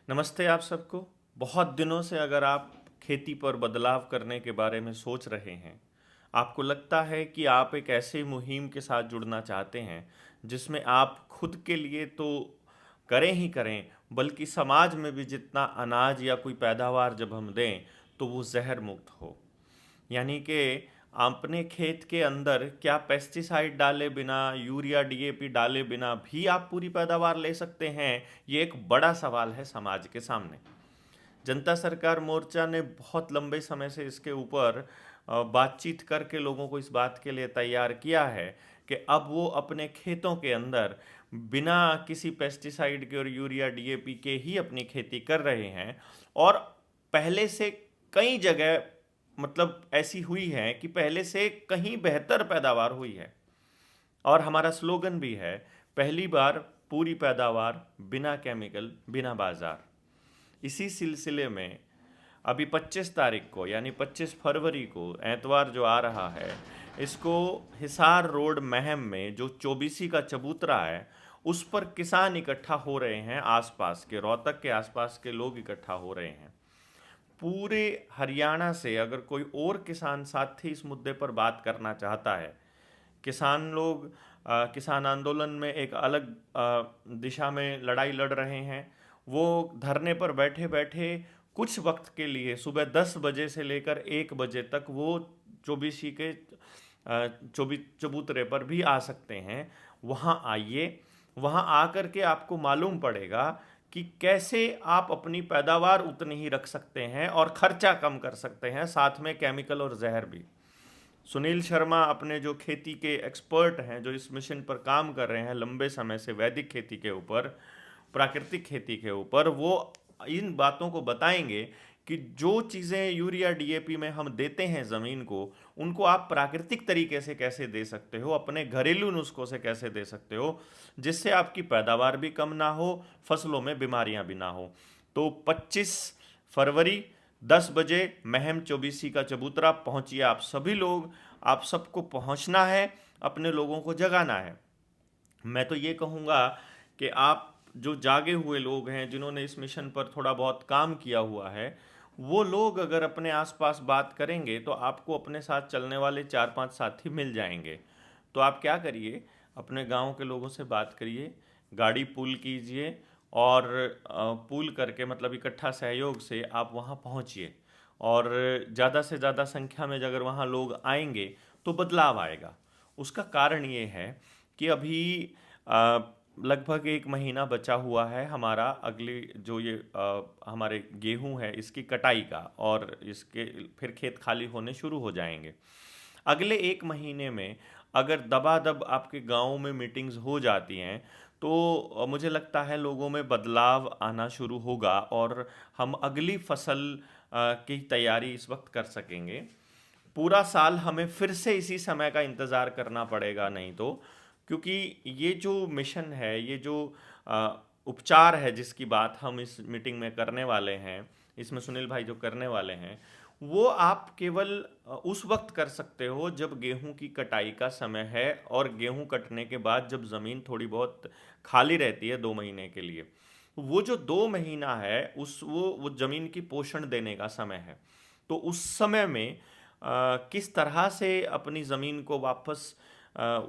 नमस्ते आप सबको। बहुत दिनों से अगर आप खेती पर बदलाव करने के बारे में सोच रहे हैं, आपको लगता है कि आप एक ऐसे मुहिम के साथ जुड़ना चाहते हैं जिसमें आप खुद के लिए तो करें ही करें, बल्कि समाज में भी जितना अनाज या कोई पैदावार जब हम दें तो वो जहर मुक्त हो। यानी कि अपने खेत के अंदर क्या पेस्टिसाइड डाले बिना, यूरिया डीएपी डाले बिना भी आप पूरी पैदावार ले सकते हैं? ये एक बड़ा सवाल है समाज के सामने। जनता सरकार मोर्चा ने बहुत लंबे समय से इसके ऊपर बातचीत करके लोगों को इस बात के लिए तैयार किया है कि अब वो अपने खेतों के अंदर बिना किसी पेस्टिसाइड के और यूरिया डीएपी के ही अपनी खेती कर रहे हैं। और पहले से कई जगह मतलब ऐसी हुई है कि पहले से कहीं बेहतर पैदावार हुई है। और हमारा स्लोगन भी है, पहली बार पूरी पैदावार बिना केमिकल बिना बाजार। इसी सिलसिले में अभी 25 तारीख को यानी 25 फरवरी को एतवार जो आ रहा है, इसको हिसार रोड महम में जो चौबीसी का चबूतरा है उस पर किसान इकट्ठा हो रहे हैं। आसपास के रोहतक के आसपास के लोग इकट्ठा हो रहे हैं। पूरे हरियाणा से अगर कोई और किसान साथी इस मुद्दे पर बात करना चाहता है, किसान लोग किसान आंदोलन में एक अलग दिशा में लड़ाई लड़ रहे हैं। वो धरने पर बैठे बैठे कुछ वक्त के लिए सुबह 10 बजे से लेकर 1 बजे तक वो चौबीसी के चबूतरे पर भी आ सकते हैं। वहाँ आइए, वहाँ आकर के आपको मालूम पड़ेगा कि कैसे आप अपनी पैदावार उतनी ही रख सकते हैं और खर्चा कम कर सकते हैं, साथ में केमिकल और जहर भी। सुनील शर्मा अपने जो खेती के एक्सपर्ट हैं, जो इस मिशन पर काम कर रहे हैं लंबे समय से, वैदिक खेती के ऊपर, प्राकृतिक खेती के ऊपर, वो इन बातों को बताएंगे कि जो चीज़ें यूरिया डीएपी में हम देते हैं ज़मीन को, उनको आप प्राकृतिक तरीके से कैसे दे सकते हो, अपने घरेलू नुस्खों से कैसे दे सकते हो, जिससे आपकी पैदावार भी कम ना हो, फसलों में बीमारियां भी ना हो। तो 25 फरवरी 10 बजे महम चौबीसी का चबूतरा पहुंचिए आप सभी लोग। आप सबको पहुंचना है, अपने लोगों को जगाना है। मैं तो ये कहूँगा कि आप जो जागे हुए लोग हैं, जिन्होंने इस मिशन पर थोड़ा बहुत काम किया हुआ है, वो लोग अगर अपने आसपास बात करेंगे तो आपको अपने साथ चलने वाले 4-5 साथी मिल जाएंगे। तो आप क्या करिए, अपने गांव के लोगों से बात करिए, गाड़ी पूल कीजिए और पूल करके मतलब इकट्ठा सहयोग से आप वहां पहुंचिए। और ज़्यादा से ज़्यादा संख्या में अगर वहाँ लोग आएंगे तो बदलाव आएगा। उसका कारण ये है कि अभी अ, लगभग 1 महीना बचा हुआ है हमारा, अगली जो ये हमारे गेहूं है इसकी कटाई का, और इसके फिर खेत खाली होने शुरू हो जाएंगे। अगले 1 महीने में अगर दबादब आपके गांव में मीटिंग्स हो जाती हैं तो मुझे लगता है लोगों में बदलाव आना शुरू होगा और हम अगली फसल की तैयारी इस वक्त कर सकेंगे। पूरा साल हमें फिर से इसी समय का इंतज़ार करना पड़ेगा नहीं तो, क्योंकि ये जो मिशन है, ये जो अ, उपचार है जिसकी बात हम इस मीटिंग में करने वाले हैं, इसमें सुनील भाई जो करने वाले हैं, वो आप केवल उस वक्त कर सकते हो जब गेहूं की कटाई का समय है और गेहूं कटने के बाद जब ज़मीन थोड़ी बहुत खाली रहती है 2 महीने के लिए। वो जो 2 महीना है उस वो ज़मीन की पोषण देने का समय है। तो उस समय में किस तरह से अपनी ज़मीन को वापस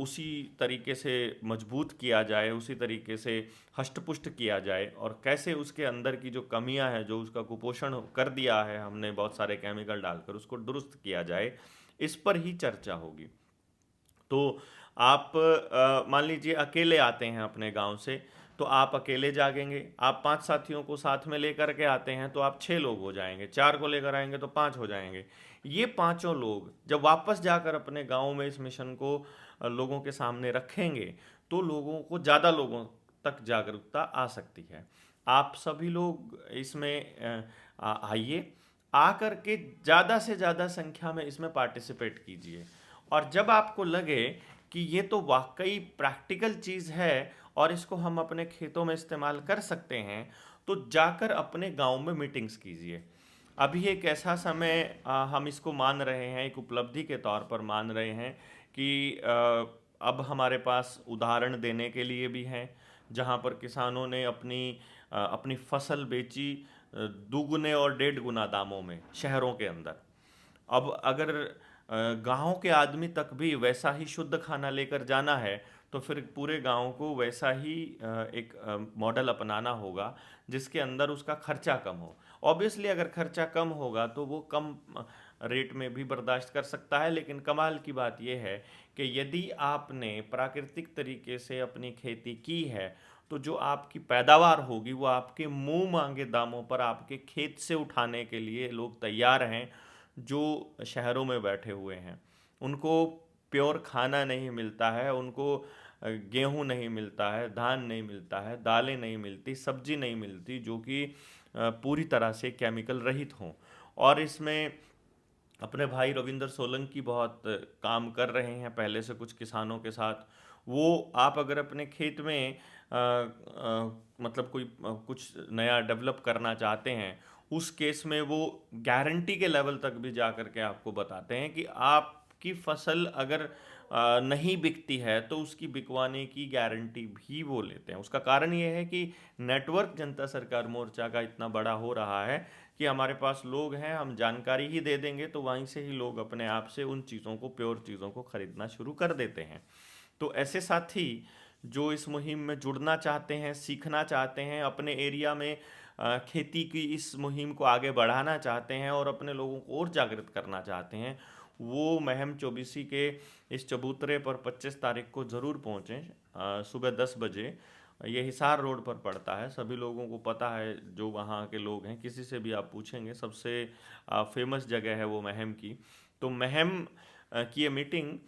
उसी तरीके से मजबूत किया जाए, उसी तरीके से हष्ट-पुष्ट किया जाए, और कैसे उसके अंदर की जो कमियां हैं, जो उसका कुपोषण कर दिया है हमने बहुत सारे केमिकल डालकर, उसको दुरुस्त किया जाए, इस पर ही चर्चा होगी। तो आप मान लीजिए अकेले आते हैं अपने गांव से, तो आप अकेले जागेंगे। आप 5 साथियों को साथ में लेकर के आते हैं तो आप 6 लोग हो जाएंगे। 4 को लेकर आएंगे तो 5 हो जाएंगे। ये पांचों लोग जब वापस जाकर अपने गांव में इस मिशन को लोगों के सामने रखेंगे तो लोगों को, ज़्यादा लोगों तक जागरूकता आ सकती है। आप सभी लोग इसमें आइए, आकर के ज़्यादा से ज़्यादा संख्या में इसमें पार्टिसिपेट कीजिए। और जब आपको लगे कि ये तो वाकई प्रैक्टिकल चीज़ है और इसको हम अपने खेतों में इस्तेमाल कर सकते हैं, तो जाकर अपने गांव में मीटिंग्स कीजिए। अभी एक ऐसा समय हम इसको मान रहे हैं, एक उपलब्धि के तौर पर मान रहे हैं कि अब हमारे पास उदाहरण देने के लिए भी हैं, जहाँ पर किसानों ने अपनी अपनी फसल बेची दुगुने और डेढ़ गुना दामों में शहरों के अंदर। अब अगर गाँव के आदमी तक भी वैसा ही शुद्ध खाना लेकर जाना है, तो फिर पूरे गाँव को वैसा ही एक मॉडल अपनाना होगा जिसके अंदर उसका खर्चा कम हो। ऑब्वियसली अगर खर्चा कम होगा तो वो कम रेट में भी बर्दाश्त कर सकता है, लेकिन कमाल की बात यह है कि यदि आपने प्राकृतिक तरीके से अपनी खेती की है, तो जो आपकी पैदावार होगी वो आपके मुंह मांगे दामों पर आपके खेत से उठाने के लिए लोग तैयार हैं, जो शहरों में बैठे हुए हैं। उनको प्योर खाना नहीं मिलता है, उनको गेहूँ नहीं मिलता है, धान नहीं मिलता है, दालें नहीं मिलती, सब्जी नहीं मिलती, जो कि पूरी तरह से केमिकल रहित हों। और इसमें अपने भाई रविंद्र सोलंकी बहुत काम कर रहे हैं पहले से कुछ किसानों के साथ। वो आप अगर अपने खेत में मतलब कोई कुछ नया डेवलप करना चाहते हैं, उस केस में वो गारंटी के लेवल तक भी जा कर के आपको बताते हैं कि आपकी फसल अगर नहीं बिकती है तो उसकी बिकवाने की गारंटी भी वो लेते हैं। उसका कारण ये है कि नेटवर्क जनता सरकार मोर्चा का इतना बड़ा हो रहा है कि हमारे पास लोग हैं, हम जानकारी ही दे देंगे तो वहीं से ही लोग अपने आप से उन चीज़ों को, प्योर चीज़ों को खरीदना शुरू कर देते हैं। तो ऐसे साथी जो इस मुहिम में जुड़ना चाहते हैं, सीखना चाहते हैं, अपने एरिया में खेती की इस मुहिम को आगे बढ़ाना चाहते हैं और अपने लोगों को और जागृत करना चाहते हैं, वो महम चौबीसी के इस चबूतरे पर 25 तारीख को ज़रूर पहुँचें। सुबह 10 बजे ये हिसार रोड पर पड़ता है, सभी लोगों को पता है जो वहाँ के लोग हैं, किसी से भी आप पूछेंगे सबसे फेमस जगह है वो महम की। तो महम की ये मीटिंग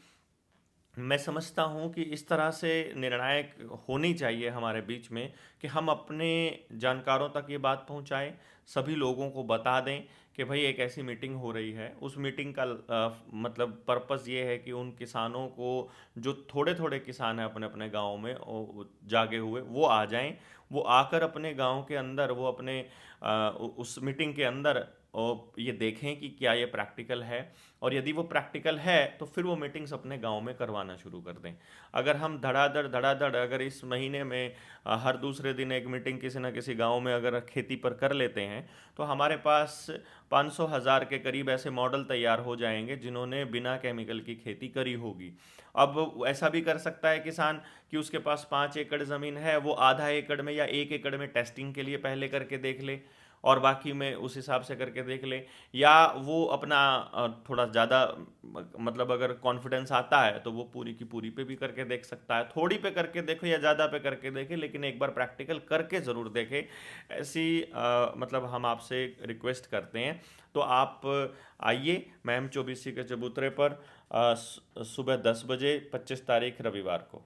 मैं समझता हूँ कि इस तरह से निर्णायक होनी चाहिए हमारे बीच में कि हम अपने जानकारों तक ये बात पहुँचाएं, सभी लोगों को बता दें कि भाई एक ऐसी मीटिंग हो रही है। उस मीटिंग का मतलब पर्पस ये है कि उन किसानों को, जो थोड़े थोड़े किसान हैं अपने अपने गाँव में जागे हुए, वो आ जाएं। वो आकर अपने गाँव के अंदर वो अपने उस मीटिंग के अंदर और ये देखें कि क्या ये प्रैक्टिकल है, और यदि वो प्रैक्टिकल है तो फिर वो मीटिंग्स अपने गांव में करवाना शुरू कर दें। अगर हम धड़ाधड़ अगर इस महीने में हर दूसरे दिन एक मीटिंग किसी न किसी गांव में अगर खेती पर कर लेते हैं, तो हमारे पास 500,000 के करीब ऐसे मॉडल तैयार हो जाएंगे जिन्होंने बिना केमिकल की खेती करी होगी। अब ऐसा भी कर सकता है किसान कि उसके पास 5 एकड़ ज़मीन है, वो आधा एकड़ में या 1 एकड़ में टेस्टिंग के लिए पहले करके देख ले और बाकी में उस हिसाब से करके देख ले। या वो अपना थोड़ा ज़्यादा मतलब अगर कॉन्फिडेंस आता है तो वो पूरी की पूरी पे भी करके देख सकता है। थोड़ी पे करके देखो या ज़्यादा पे करके देखे, लेकिन एक बार प्रैक्टिकल करके ज़रूर देखे, ऐसी मतलब हम आपसे रिक्वेस्ट करते हैं। तो आप आइए महम चौबीसी के चबूतरे पर सुबह 10 बजे 25 तारीख रविवार को।